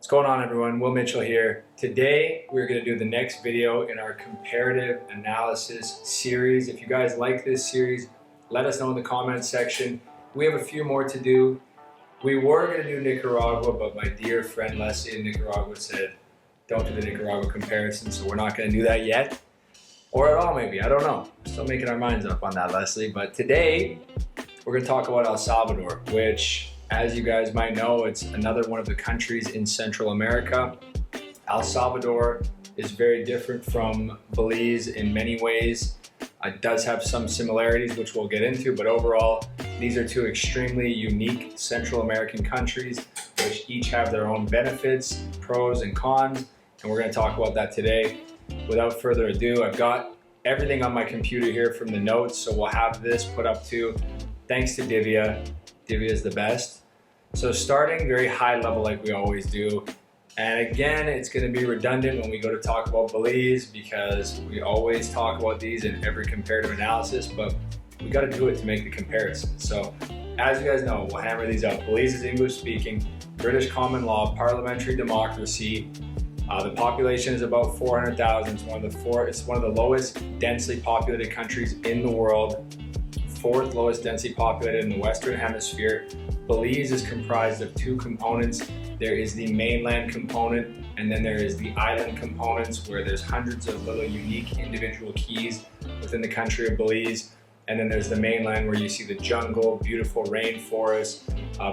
What's going on, everyone? Will Mitchell here. Today we're going to do the next video in our comparative analysis series. If you guys like this series, let us know in the comments section. We have a few more to do. We were going to do Nicaragua, but my dear friend Leslie in Nicaragua said don't do the Nicaragua comparison, so we're not going to do that yet. Or at all, maybe. I don't know. We're still making our minds up on that, Leslie. But today we're going to talk about El Salvador, which, as you guys might know, it's another one of the countries in Central America. El Salvador is very different from Belize in many ways. It does have some similarities, which we'll get into, but overall, these are two extremely unique Central American countries, which each have their own benefits, pros and cons, and we're going to talk about that today. Without further ado, I've got everything on my computer here from the notes, so we'll have this put up too. Thanks to Divya. Divya is the best. So starting very high level like we always do, and again, it's going to be redundant when we go to talk about Belize because we always talk about these in every comparative analysis, but we got to do it to make the comparison. So as you guys know, we'll hammer these out. Belize is English speaking, British common law, parliamentary democracy. The population is about 400,000. It's one of the lowest densely populated countries in the world, fourth lowest densely populated in the Western Hemisphere. Belize is comprised of two components. There is the mainland component, and then there is the island components where there's hundreds of little unique individual keys within the country of Belize. And then there's the mainland where you see the jungle, beautiful rainforest,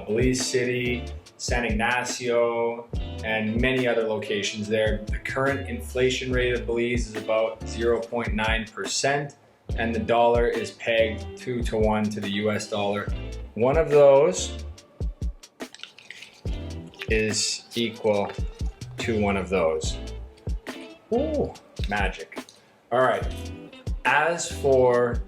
Belize City, San Ignacio, and many other locations there. The current inflation rate of Belize is about 0.9%, and the dollar is pegged 2 to 1 to the US dollar. One of those is equal to one of those. Ooh, magic. All right, as for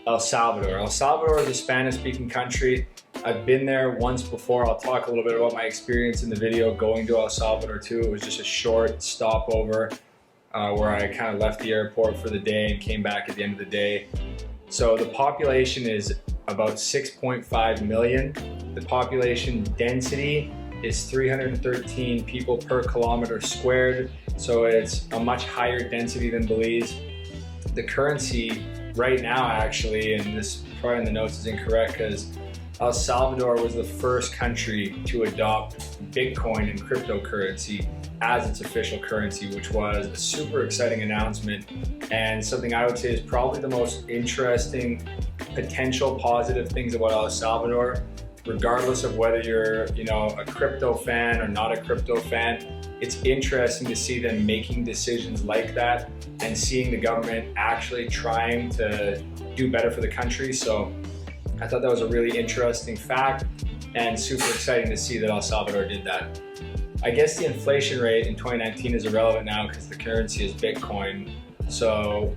El Salvador is a Spanish-speaking country. I've been there once before. I'll talk a little bit about my experience in the video going to El Salvador too. It was just a short stopover where I kind of left the airport for the day and came back at the end of the day. So the population is about 6.5 million. The population density is 313 people per kilometer squared. So it's a much higher density than Belize. The currency right now, actually, and this probably in the notes is incorrect because El Salvador was the first country to adopt Bitcoin and cryptocurrency as its official currency, which was a super exciting announcement and something I would say is probably the most interesting potential positive things about El Salvador, regardless of whether you're, a crypto fan or not a crypto fan. It's interesting to see them making decisions like that and seeing the government actually trying to do better for the country. So I thought that was a really interesting fact and super exciting to see that El Salvador did that. I guess the inflation rate in 2019 is irrelevant now because the currency is Bitcoin. So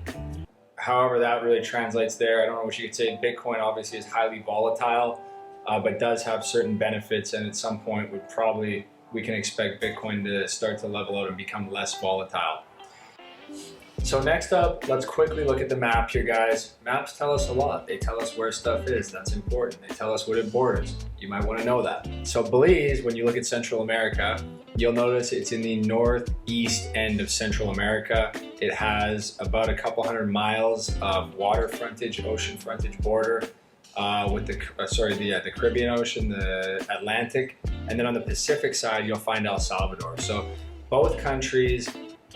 however that really translates there, I don't know what you could say. Bitcoin obviously is highly volatile, but does have certain benefits, and at some point we can expect Bitcoin to start to level out and become less volatile. So next up, let's quickly look at the map here, guys. Maps tell us a lot. They tell us where stuff is. That's important. They tell us what it borders. You might want to know that. So Belize, when you look at Central America, you'll notice it's in the northeast end of Central America. It has about a couple hundred miles of water frontage, ocean frontage border with the Caribbean Ocean, the Atlantic, and then on the Pacific side, you'll find El Salvador. So both countries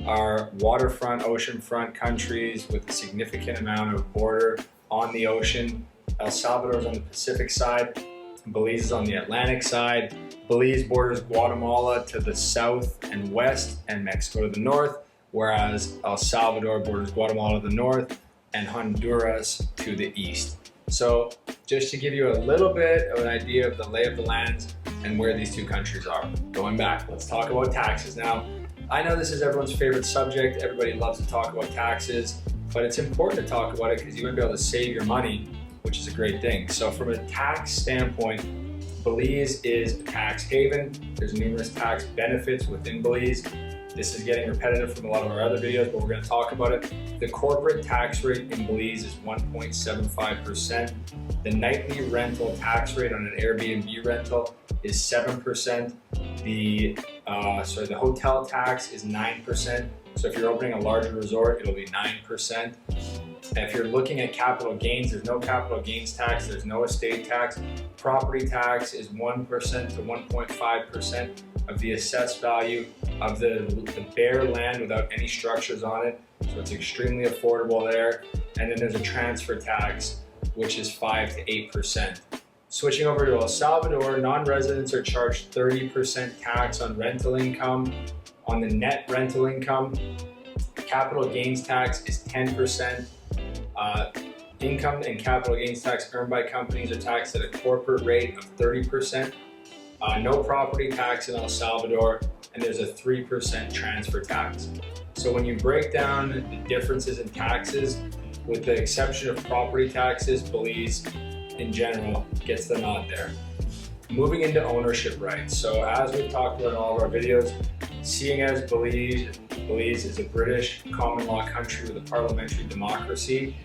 are waterfront, oceanfront countries with a significant amount of border on the ocean. El Salvador is on the Pacific side, Belize is on the Atlantic side. Belize borders Guatemala to the south and west and Mexico to the north, whereas El Salvador borders Guatemala to the north and Honduras to the east. So just to give you a little bit of an idea of the lay of the land and where these two countries are. Going back, let's talk about taxes now. I know this is everyone's favorite subject. Everybody loves to talk about taxes, but it's important to talk about it because you might be able to save your money, which is a great thing. So from a tax standpoint, Belize is a tax haven. There's numerous tax benefits within Belize. This is getting repetitive from a lot of our other videos, but we're going to talk about it. The corporate tax rate in Belize is 1.75%. The nightly rental tax rate on an Airbnb rental is 7%. The the hotel tax is 9%. So if you're opening a larger resort, it'll be 9%. And if you're looking at capital gains, there's no capital gains tax, there's no estate tax. Property tax is 1% to 1.5% of the assessed value of the bare land without any structures on it. So it's extremely affordable there. And then there's a transfer tax, which is 5 to 8%. Switching over to El Salvador, non-residents are charged 30% tax on rental income, on the net rental income. Capital gains tax is 10%. Income and capital gains tax earned by companies are taxed at a corporate rate of 30%. No property tax in El Salvador, and there's a 3% transfer tax. So when you break down the differences in taxes, with the exception of property taxes, Belize in general gets the nod there. Moving into ownership rights. So as we've talked about in all of our videos, seeing as Belize is a British common law country with a parliamentary democracy,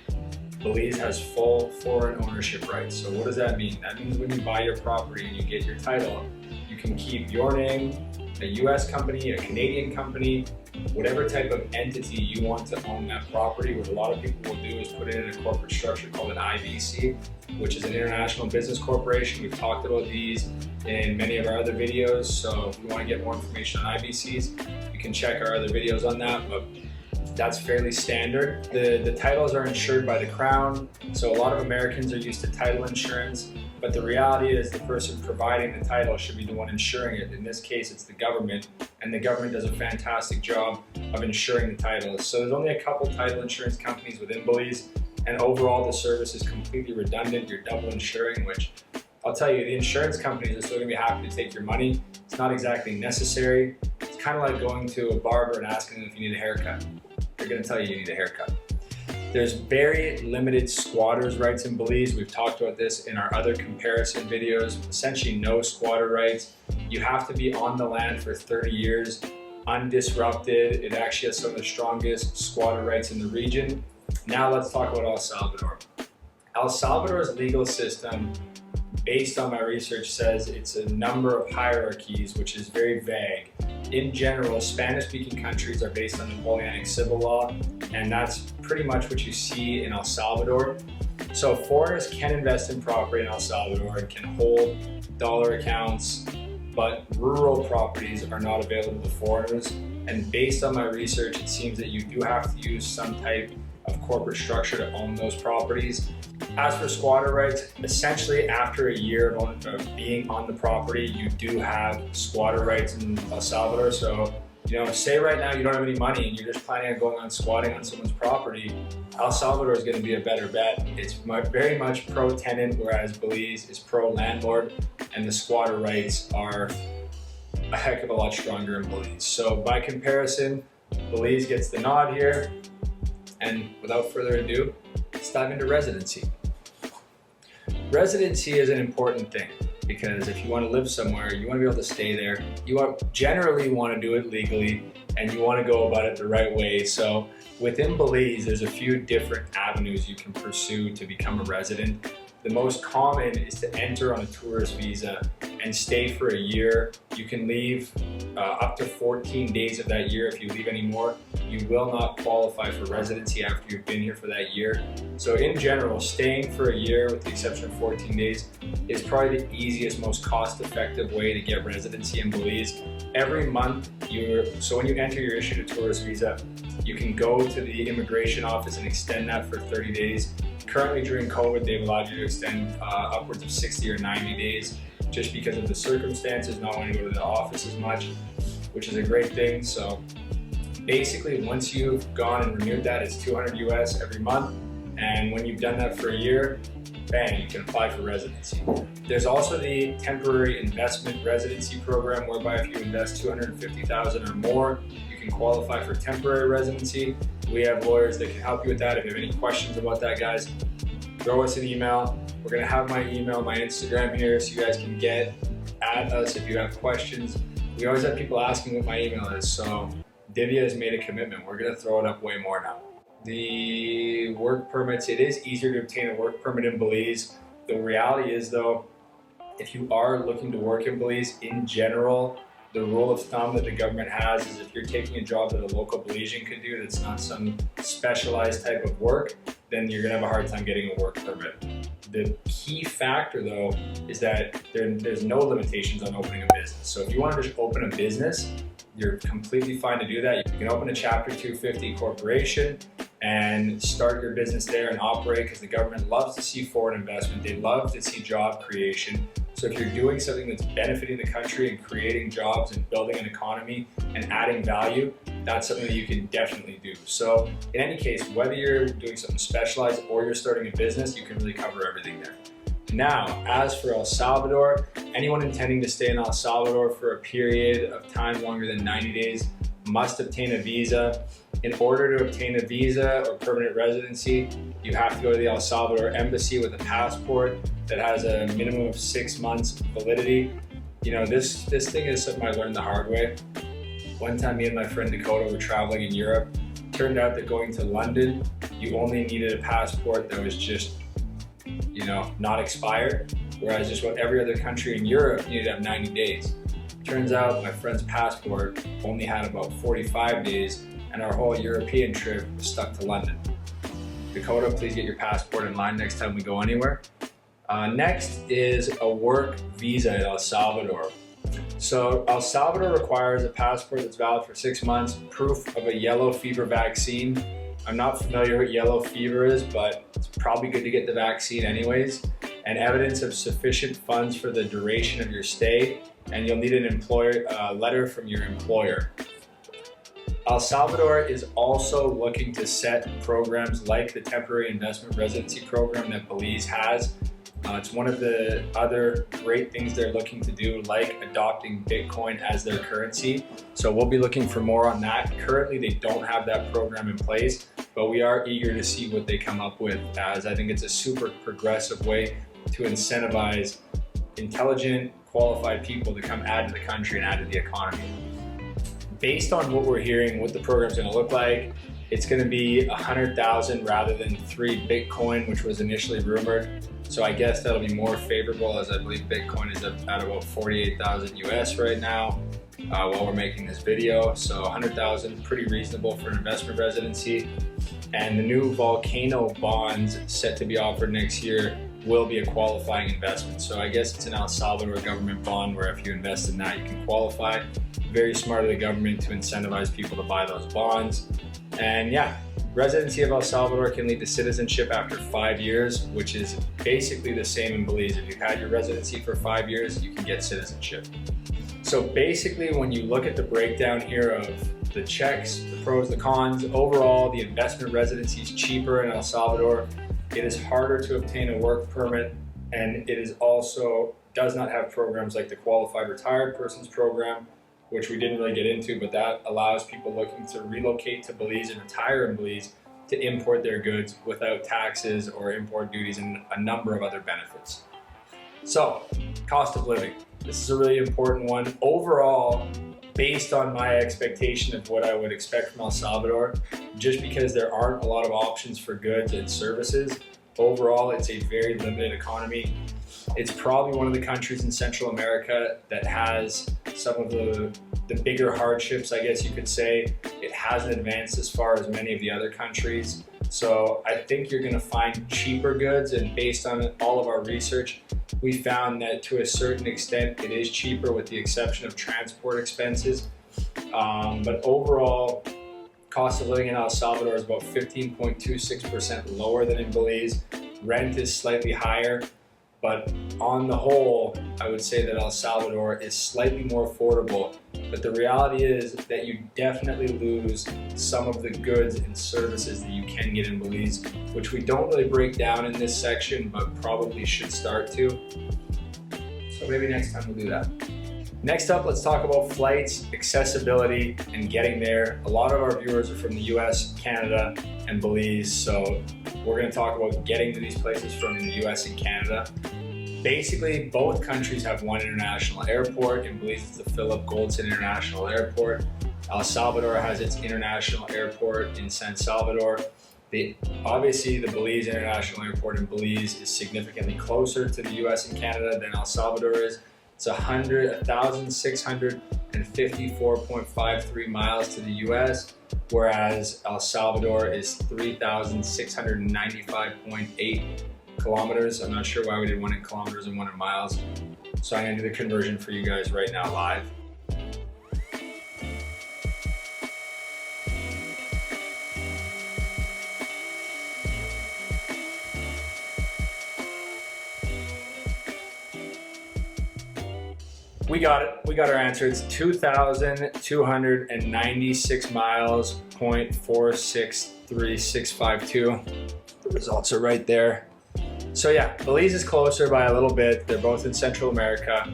Belize has full foreign ownership rights. So what does that mean? That means when you buy your property and you get your title, you can keep your name, a US company, a Canadian company, whatever type of entity you want to own that property. What a lot of people will do is put it in a corporate structure called an IBC, which is an international business corporation. We've talked about these in many of our other videos. So if you want to get more information on IBCs, you can check our other videos on that. But that's fairly standard. The titles are insured by the Crown. So a lot of Americans are used to title insurance, but the reality is the person providing the title should be the one insuring it. In this case, it's the government, and the government does a fantastic job of insuring the titles. So there's only a couple title insurance companies within Belize, and overall the service is completely redundant. You're double insuring, which I'll tell you, the insurance companies are still gonna be happy to take your money. It's not exactly necessary. It's kind of like going to a barber and asking them if you need a haircut. They're gonna tell you need a haircut. There's very limited squatters' rights in Belize. We've talked about this in our other comparison videos. Essentially no squatter rights. You have to be on the land for 30 years, undisrupted. It actually has some of the strongest squatter rights in the region. Now let's talk about El Salvador. El Salvador's legal system, based on my research, says it's a number of hierarchies, which is very vague. In general, Spanish-speaking countries are based on Napoleonic civil law, and that's pretty much what you see in El Salvador. So foreigners can invest in property in El Salvador and can hold dollar accounts, but rural properties are not available to foreigners. And based on my research, it seems that you do have to use some type of corporate structure to own those properties. As for squatter rights, essentially after a year of being on the property, you do have squatter rights in El Salvador. So, say right now you don't have any money and you're just planning on going on squatting on someone's property, El Salvador is going to be a better bet. It's very much pro-tenant, whereas Belize is pro-landlord, and the squatter rights are a heck of a lot stronger in Belize. So by comparison, Belize gets the nod here. And without further ado, let's dive into residency. Residency is an important thing because if you want to live somewhere, you want to be able to stay there. You generally want to do it legally, and you want to go about it the right way. So within Belize, there's a few different avenues you can pursue to become a resident. The most common is to enter on a tourist visa and stay for a year. You can leave up to 14 days of that year. If you leave any more, you will not qualify for residency after you've been here for that year. So in general, staying for a year, with the exception of 14 days, is probably the easiest, most cost-effective way to get residency in Belize. Every month, so when you enter your issued a tourist visa, you can go to the immigration office and extend that for 30 days. Currently during COVID, they've allowed you to extend upwards of 60 or 90 days just because of the circumstances, not wanting to go to the office as much, which is a great thing. So basically, once you've gone and renewed that, it's 200 US every month. And when you've done that for a year, bang, you can apply for residency. There's also the temporary investment residency program, whereby if you invest 250,000 or more, you can qualify for temporary residency. We have lawyers that can help you with that. If you have any questions about that, guys, throw us an email. We're gonna have my email, my Instagram here, so you guys can get at us if you have questions. We always have people asking what my email is, so Divya has made a commitment. We're gonna throw it up way more now. The work permits, it is easier to obtain a work permit in Belize. The reality is though, if you are looking to work in Belize, in general, the rule of thumb that the government has is if you're taking a job that a local Belizean could do that's not some specialized type of work, then you're gonna have a hard time getting a work permit. The key factor though is that there's no limitations on opening a business. So if you want to just open a business, you're completely fine to do that. You can open a Chapter 250 corporation and start your business there and operate, because the government loves to see foreign investment. They love to see job creation. So if you're doing something that's benefiting the country and creating jobs and building an economy and adding value, that's something that you can definitely do. So in any case, whether you're doing something specialized or you're starting a business, you can really cover everything there. Now, as for El Salvador, anyone intending to stay in El Salvador for a period of time longer than 90 days must obtain a visa. In order to obtain a visa or permanent residency, you have to go to the El Salvador embassy with a passport that has a minimum of 6 months validity. You know, this thing is something I learned the hard way. One time me and my friend Dakota were traveling in Europe. Turned out that going to London, you only needed a passport that was just, you know, not expired. Whereas just about every other country in Europe, you needed to have 90 days. Turns out my friend's passport only had about 45 days and our whole European trip was stuck to London. Dakota, please get your passport in line next time we go anywhere. Next is a work visa in El Salvador. So El Salvador requires a passport that's valid for 6 months, proof of a yellow fever vaccine. I'm not familiar what yellow fever is, but it's probably good to get the vaccine anyways, and evidence of sufficient funds for the duration of your stay, and you'll need an letter from your employer. El Salvador is also looking to set programs like the temporary investment residency program that Belize has. It's one of the other great things they're looking to do, like adopting Bitcoin as their currency. So we'll be looking for more on that. Currently, they don't have that program in place, but we are eager to see what they come up with, as I think it's a super progressive way to incentivize intelligent, qualified people to come add to the country and add to the economy. Based on what we're hearing, what the program's gonna look like, it's gonna be 100,000 rather than 3 Bitcoin, which was initially rumored. So I guess that'll be more favorable, as I believe Bitcoin is at about 48,000 US right now while we're making this video. So 100,000, pretty reasonable for an investment residency. And the new volcano bonds set to be offered next year will be a qualifying investment. So I guess it's an El Salvador government bond where if you invest in that, you can qualify. Very smart of the government to incentivize people to buy those bonds. And yeah, residency of El Salvador can lead to citizenship after 5 years, which is basically the same in Belize. If you've had your residency for 5 years, you can get citizenship. So basically, when you look at the breakdown here of the checks, the pros, the cons, overall, the investment residency is cheaper in El Salvador. It is harder to obtain a work permit, and it is also does not have programs like the Qualified Retired Persons Program, which we didn't really get into, but that allows people looking to relocate to Belize and retire in Belize to import their goods without taxes or import duties and a number of other benefits. So, cost of living. This is a really important one. Overall, based on my expectation of what I would expect from El Salvador, just because there aren't a lot of options for goods and services, overall it's a very limited economy. It's probably one of the countries in Central America that has some of the bigger hardships, I guess you could say. It hasn't advanced as far as many of the other countries. So I think you're gonna find cheaper goods, and based on all of our research, we found that to a certain extent it is cheaper with the exception of transport expenses. But overall, cost of living in El Salvador is about 15.26% lower than in Belize. Rent is slightly higher. But on the whole, I would say that El Salvador is slightly more affordable. But the reality is that you definitely lose some of the goods and services that you can get in Belize, which we don't really break down in this section, but probably should start to. So maybe next time we'll do that. Next up, let's talk about flights, accessibility, and getting there. A lot of our viewers are from the US, Canada, and Belize, so we're going to talk about getting to these places from the US and Canada. Basically, both countries have one international airport. In Belize, it's the Philip Goldson International Airport. El Salvador has its international airport in San Salvador. Obviously, the Belize International Airport in Belize is significantly closer to the US and Canada than El Salvador is. It's 1,600 3,454.53 miles to the US, whereas El Salvador is 3,695.8 kilometers. I'm not sure why we did one in kilometers and one in miles. So I'm gonna do the conversion for you guys right now live. We got it. We got our answer. It's 2,296 miles, 0.463652. The results are right there. So yeah, Belize is closer by a little bit. They're both in Central America.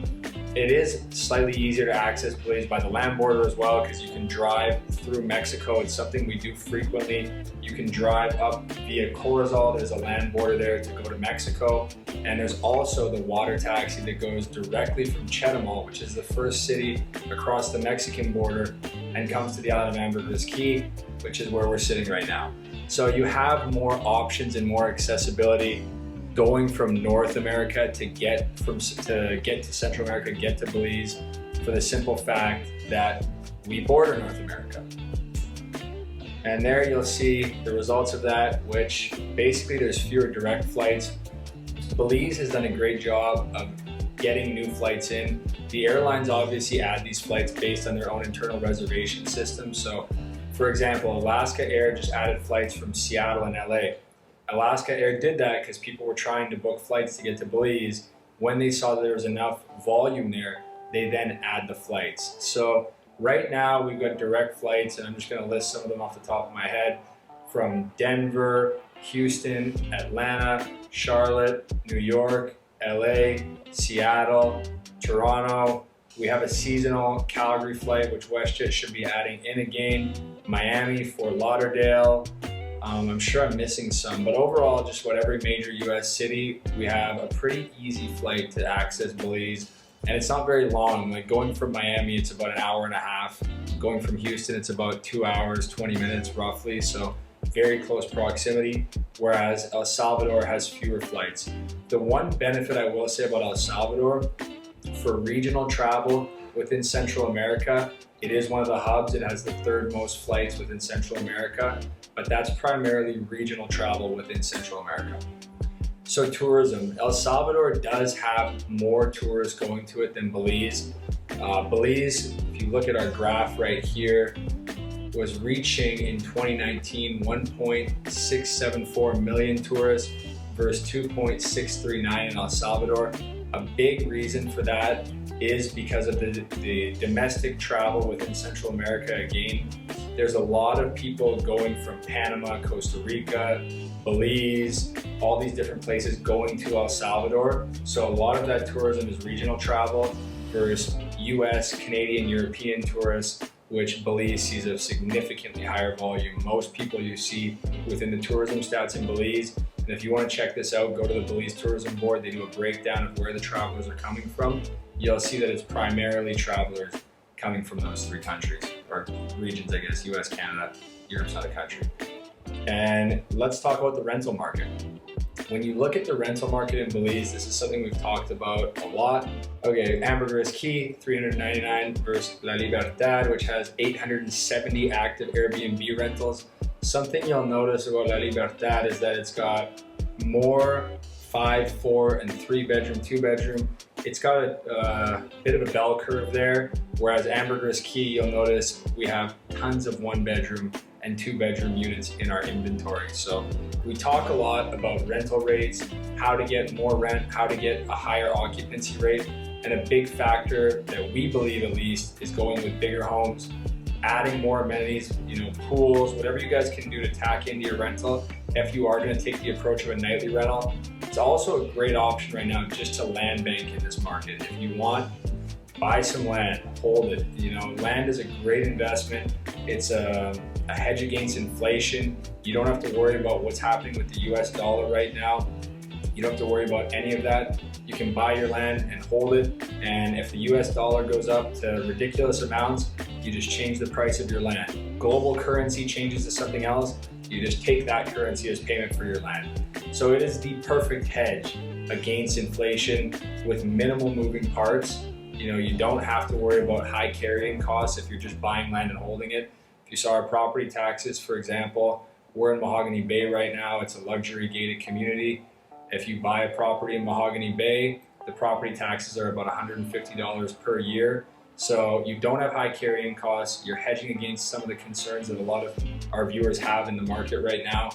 It is slightly easier to access Belize by the land border as well, because you can drive through Mexico. It's something we do frequently. You can drive up via Corozal. There's a land border there to go to Mexico. And there's also the water taxi that goes directly from Chetumal, which is the first city across the Mexican border, and comes to the island of Ambergris Caye, which is where we're sitting right now. So you have more options and more accessibility going from North America to get to Central America, get to Belize, for the simple fact that we border North America. And there you'll see the results of that, which basically there's fewer direct flights. Belize has done a great job of getting new flights in. The airlines obviously add these flights based on their own internal reservation system. So for example, Alaska Air just added flights from Seattle and LA. Alaska Air did that because people were trying to book flights to get to Belize. When they saw that there was enough volume there, they then add the flights. So right now we've got direct flights, and I'm just going to list some of them off the top of my head, from Denver, Houston, Atlanta, Charlotte, New York, LA, Seattle, Toronto. We have a seasonal Calgary flight, which WestJet should be adding in again, Miami, Fort Lauderdale. I'm sure I'm missing some, but overall, just about every major US city, we have a pretty easy flight to access Belize. And it's not very long. Like going from Miami, it's about an hour and a half. Going from Houston, it's about 2 hours, 20 minutes roughly. So very close proximity, whereas El Salvador has fewer flights. The one benefit I will say about El Salvador, for regional travel within Central America, it is one of the hubs. It has the third most flights within Central America, but that's primarily regional travel within Central America. So tourism, El Salvador does have more tourists going to it than Belize. Belize, if you look at our graph right here, was reaching in 2019 1.674 million tourists versus 2.639 in El Salvador. A big reason for that is because of the domestic travel within Central America. Again, there's a lot of people going from Panama, Costa Rica, Belize, all these different places going to El Salvador. So a lot of that tourism is regional travel versus US, Canadian, European tourists, which Belize sees a significantly higher volume. Most people you see within the tourism stats in Belize, and if you want to check this out, go to the Belize Tourism Board. They do a breakdown of where the travelers are coming from. You'll see that it's primarily travelers coming from those three countries, or regions, I guess, US, Canada, Europe's not a country. And let's talk about the rental market. When you look at the rental market in Belize, this is something we've talked about a lot. Okay, Ambergris Caye, 399 versus La Libertad, which has 870 active Airbnb rentals. Something you'll notice about La Libertad is that it's got more 5, 4, and 3 bedroom, 2 bedroom. It's got a bit of a bell curve there, whereas Ambergris Caye, you'll notice we have tons of 1 bedroom and 2 bedroom units in our inventory. So we talk a lot about rental rates, how to get more rent, how to get a higher occupancy rate. And a big factor that we believe at least is going with bigger homes, adding more amenities, pools, whatever you guys can do to tack into your rental. If you are gonna take the approach of a nightly rental, it's also a great option right now just to land bank in this market. If you want, buy some land, hold it. Land is a great investment. It's a hedge against inflation. You don't have to worry about what's happening with the US dollar right now. You don't have to worry about any of that. You can buy your land and hold it. And if the US dollar goes up to ridiculous amounts, you just change the price of your land. Global currency changes to something else, you just take that currency as payment for your land. So it is the perfect hedge against inflation with minimal moving parts. You don't have to worry about high carrying costs if you're just buying land and holding it. If you saw our property taxes, for example, we're in Mahogany Bay right now. It's a luxury gated community. If you buy a property in Mahogany Bay, the property taxes are about $150 per year. So you don't have high carrying costs. You're hedging against some of the concerns that a lot of our viewers have in the market right now.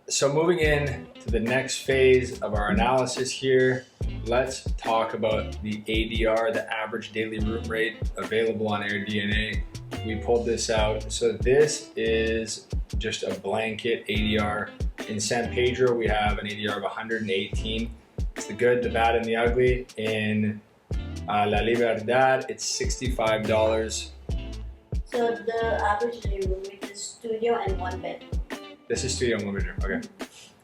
So moving in to the next phase of our analysis here, let's talk about the ADR, the average daily room rate available on AirDNA. We pulled this out. So this is just a blanket ADR. In San Pedro, we have an ADR of 118. It's the good, the bad, and the ugly. In La Libertad, it's $65. So the average daily room rate is studio and 1 bed. This is studio and 1 bedroom, okay.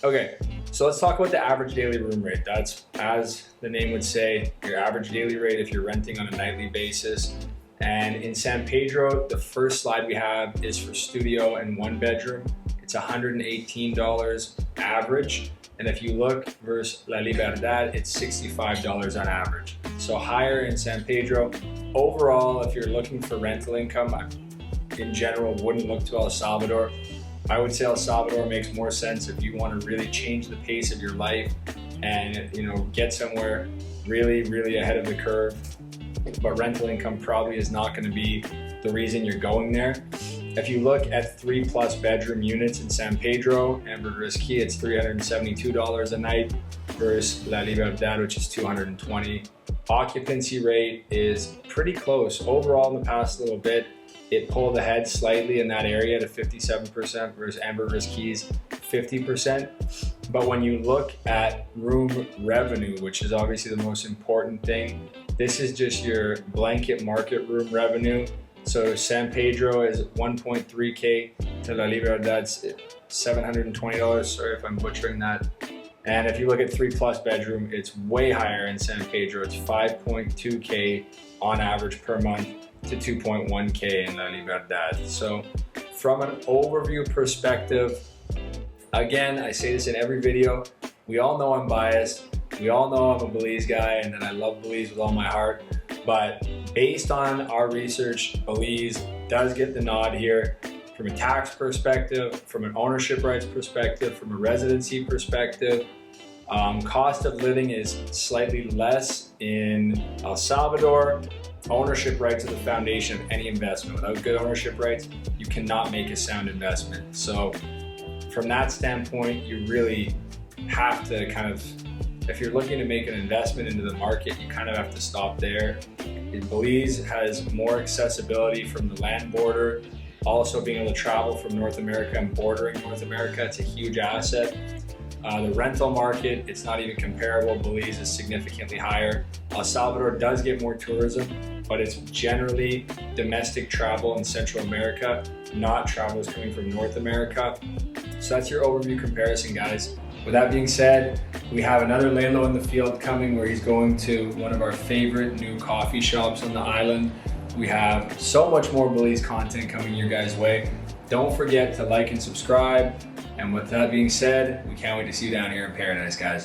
Okay, so let's talk about the average daily room rate. That's, as the name would say, your average daily rate if you're renting on a nightly basis. And in San Pedro, the first slide we have is for studio and 1 bedroom. It's $118 average. And if you look versus La Libertad, it's $65 on average. So higher in San Pedro. Overall, if you're looking for rental income, I, in general, wouldn't look to El Salvador. I would say El Salvador makes more sense if you want to really change the pace of your life and get somewhere really ahead of the curve. But rental income probably is not going to be the reason you're going there. If you look at 3+ bedroom units in San Pedro and Residency, it's $372 a night versus La Libertad, which is $220. Occupancy rate is pretty close. Overall, in the past little bit, it pulled ahead slightly in that area to 57% versus Amber Risky's 50%. But when you look at room revenue, which is obviously the most important thing, this is just your blanket market room revenue. So San Pedro is 1.3K to La Libertad's $720. Sorry if I'm butchering that. And if you look at 3+ bedroom, it's way higher in San Pedro. It's 5.2K on average per month to 2.1K in La Libertad. So from an overview perspective, again, I say this in every video, we all know I'm biased. We all know I'm a Belize guy and that I love Belize with all my heart. But based on our research, Belize does get the nod here from a tax perspective, from an ownership rights perspective, from a residency perspective. Cost of living is slightly less in El Salvador. Ownership rights are the foundation of any investment. Without good ownership rights, you cannot make a sound investment. So from that standpoint, you really have to if you're looking to make an investment into the market, you kind of have to stop there. Belize has more accessibility from the land border. Also being able to travel from North America and bordering North America, it's a huge asset. The rental market, it's not even comparable. Belize is significantly higher. El Salvador does get more tourism, but it's generally domestic travel in Central America, not travelers coming from North America. So that's your overview comparison, guys. With that being said, we have another Lalo in the field coming where he's going to one of our favorite new coffee shops on the island. We have so much more Belize content coming your guys' way. Don't forget to like and subscribe. And with that being said, we can't wait to see you down here in paradise, guys.